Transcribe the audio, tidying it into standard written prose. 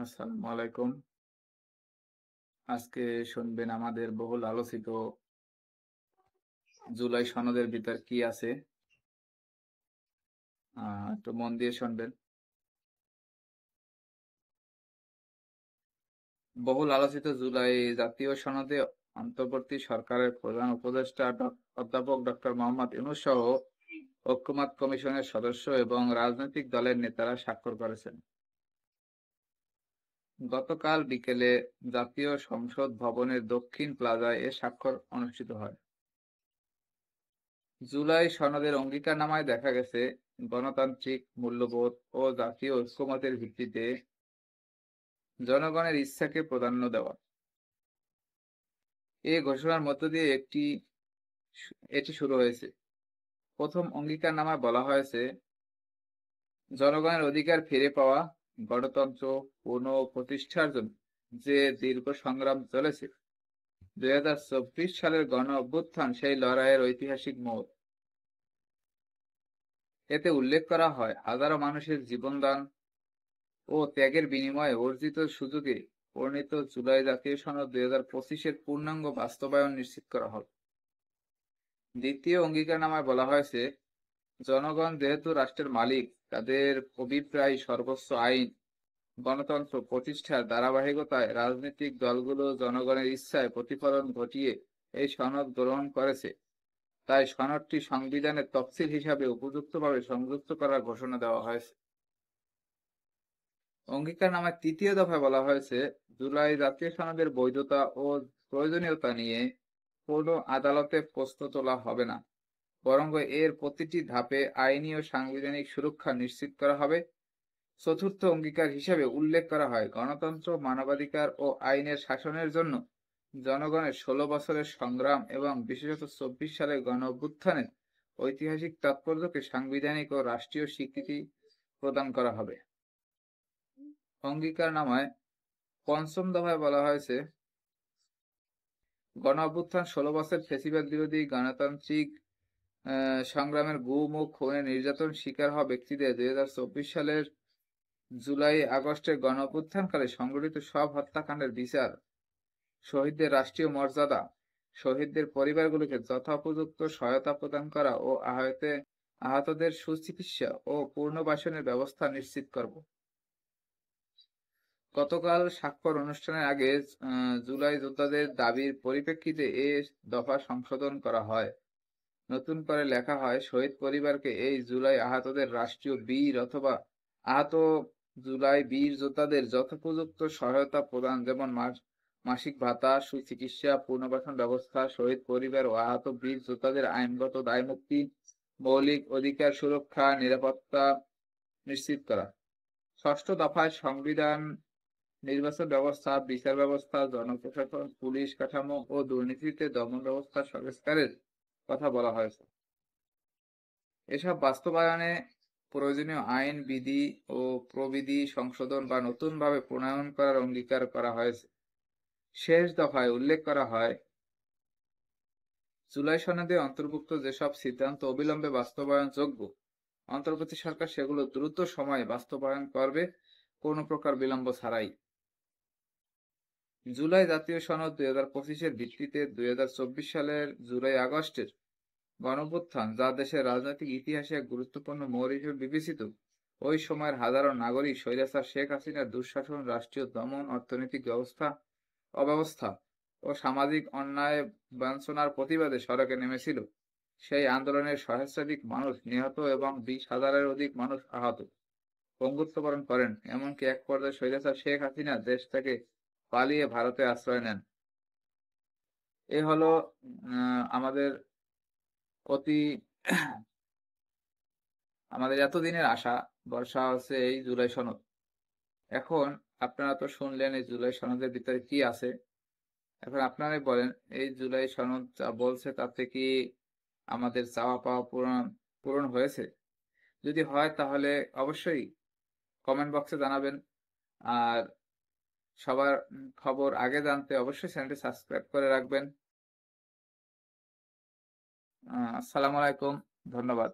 আসসালামু আলাইকুম। আজকে শুনবেন আমাদের বহুল আলোচিত জুলাই সনদের ভিতর কি আছে? একটু মন দিয়ে শুনবেন। বহুল আলোচিত জুলাই জাতীয় সনদে অন্তর্বর্তী সরকারের প্রধান উপদেষ্টা অধ্যাপক ডক্টর মোহাম্মদ ইউনূস সহ ঐকমত্য কমিশনের সদস্য এবং রাজনৈতিক দলের নেতারা স্বাক্ষর করেছেন। গতকাল বিকেলে জাতীয় সংসদ ভবনের দক্ষিণ প্লাজায় এ স্বাক্ষর অনুষ্ঠিত হয়। জুলাই সনদের অঙ্গীকারনামায় দেখা গেছে, গণতান্ত্রিক মূল্যবোধ ও জাতীয় ঐক্যমতের ভিত্তিতে জনগণের ইচ্ছাকে প্রাধান্য দেওয়া। এ ঘোষণার মধ্য দিয়ে এটি শুরু হয়েছে। প্রথম অঙ্গীকারনামায় বলা হয়েছে, জনগণের অধিকার ফিরে পাওয়া, গণতন্ত্র পুনঃপ্রতিষ্ঠার জন্য যে দীর্ঘ সংগ্রাম চলেছে, 2024 সালের গণ অভ্যুত্থান সেই লড়াইয়ের ঐতিহাসিক মোড়। এতে উল্লেখ করা হয়, হাজারো মানুষের জীবনদান ও ত্যাগের বিনিময়ে অর্জিত সুযোগে প্রণীত জুলাই জাতীয় সনদ 2025-এর পূর্ণাঙ্গ বাস্তবায়ন নিশ্চিত করা হবে। দ্বিতীয় অঙ্গীকারনামায় বলা হয়েছে, জনগণ যেহেতু রাষ্ট্রের মালিক, তাদের অভিপ্রায় সর্বোচ্চ আইন, গণতন্ত্র প্রতিষ্ঠার ধারাবাহিকতায় রাজনৈতিক দলগুলো জনগণের ইচ্ছায় প্রতিফলন ঘটিয়ে এই সনদ গ্রহণ করেছে। তাই সনদটি সংবিধানের তফসিল হিসাবে উপযুক্তভাবে সংযুক্ত করার ঘোষণা দেওয়া হয়েছে। অঙ্গীকারনামার তৃতীয় দফায় বলা হয়েছে, জুলাই জাতীয় সনদের বৈধতা ও প্রয়োজনীয়তা নিয়ে কোনো আদালতে প্রশ্ন তোলা হবে না, বরং এর প্রতিটি ধাপে আইনি ও সাংবিধানিক সুরক্ষা নিশ্চিত করা হবে। চতুর্থ অঙ্গীকার হিসেবে উল্লেখ করা হয়, গণতন্ত্র, মানবাধিকার ও আইনের শাসনের জন্য জনগণের 16 বছরের সংগ্রাম এবং বিশেষত 24 সালের গণ অভ্যুত্থানের ঐতিহাসিক তাৎপর্যকে সাংবিধানিক ও রাষ্ট্রীয় স্বীকৃতি প্রদান করা হবে। অঙ্গীকারনামায় পঞ্চম দফায় বলা হয়েছে, গণ অভ্যুত্থান 16 বছর ফ্যাসিবাদ বিরোধী গণতান্ত্রিক সংগ্রামের গুম ও খুনে নির্যাতন শিকার হওয়া ব্যক্তিদের 2024 সালের জুলাই আগস্টের গণ অভ্যুত্থানকালে সংঘটিত সব হত্যাকাণ্ডের বিচার, শহীদদের রাষ্ট্রীয় মর্যাদা, শহীদদের পরিবারগুলোকে যথোপযুক্ত সহায়তা প্রদান করা ও আহতদের সুচিকিৎসা ও পুনর্বাসনের ব্যবস্থা নিশ্চিত করব। গতকাল স্বাক্ষর অনুষ্ঠানের আগে জুলাই যোদ্ধাদের দাবির পরিপ্রেক্ষিতে এ দফা সংশোধন করা হয়। নতুন করে লেখা হয়, শহীদ পরিবারকে এই জুলাই আহতদের রাষ্ট্রীয় বীর অথবা আহত জুলাই বীর যোদ্ধাদের যথোপযুক্ত সহায়তা প্রদান, যেমন মাসিক ভাতা, সুচিকিৎসা, পুনর্বাসন ব্যবস্থা, শহীদ পরিবার ও আহত বীর যোদ্ধাদের আইনগত দায়মুক্তি, মৌলিক অধিকার সুরক্ষা, নিরাপত্তা নিশ্চিত করা। ষষ্ঠ দফায় সংবিধান, নির্বাচন ব্যবস্থা, বিচার ব্যবস্থা, জনপ্রশাসন, পুলিশ কাঠামো ও দুর্নীতিতে দমন ব্যবস্থা সংস্কারের কথা বলা হয়েছে। এসব বাস্তবায়নে প্রয়োজনীয় আইন, বিধি ও প্রবিধি সংশোধন বা নতুনভাবে প্রণয়ন করার অঙ্গীকার করা হয়েছে। শেষ দফায় উল্লেখ করা হয়, জুলাই সনদে অন্তর্ভুক্ত যেসব সিদ্ধান্ত অবিলম্বে বাস্তবায়নযোগ্য, অন্তর্বর্তী সরকার সেগুলো দ্রুত সময়ে বাস্তবায়ন করবে, কোনো প্রকার বিলম্ব ছাড়াই। জুলাই জাতীয় সনদ 2025-এর ভিত্তিতে 2024 সালের জুলাই আগস্টের গণঅভ্যুত্থান, যা দেশের রাজনৈতিক ইতিহাসে এক গুরুত্বপূর্ণ মোড় হিসেবে বিবেচিত। ওই সময়ের হাজারো নাগরিক স্বৈরাচার শেখ হাসিনার দুঃশাসন, রাষ্ট্রীয় দমন, অর্থনৈতিক অব্যবস্থা ও সামাজিক অন্যায় বঞ্চনার প্রতিবাদে সড়কে নেমেছিল। সেই আন্দোলনের সহস্রাধিক মানুষ নিহত এবং 20,000-এর অধিক মানুষ আহত, পঙ্গুত্ববরণ করেন। এমনকি এক পর্যায়ে স্বৈরাচার শেখ হাসিনা দেশ থেকে পালিয়ে ভারতে আশ্রয় নেন। এ হলো আমাদের অতি আমাদের এতদিনের আশা বর্ষা হচ্ছে এই জুলাই সনদ। এখন আপনারা তো শুনলেন এই জুলাই সনদের ভিতরে কি আছে। এখন আপনারাই বলেন, এই জুলাই সনদ যা বলছে তাতে কি আমাদের চাওয়া পাওয়া পূরণ হয়েছে? যদি হয় তাহলে অবশ্যই কমেন্ট বক্সে জানাবেন। আর সবার খবর আগে জানতে অবশ্যই চ্যানেলটি সাবস্ক্রাইব করে রাখবেন। আসসালামু আলাইকুম, ধন্যবাদ।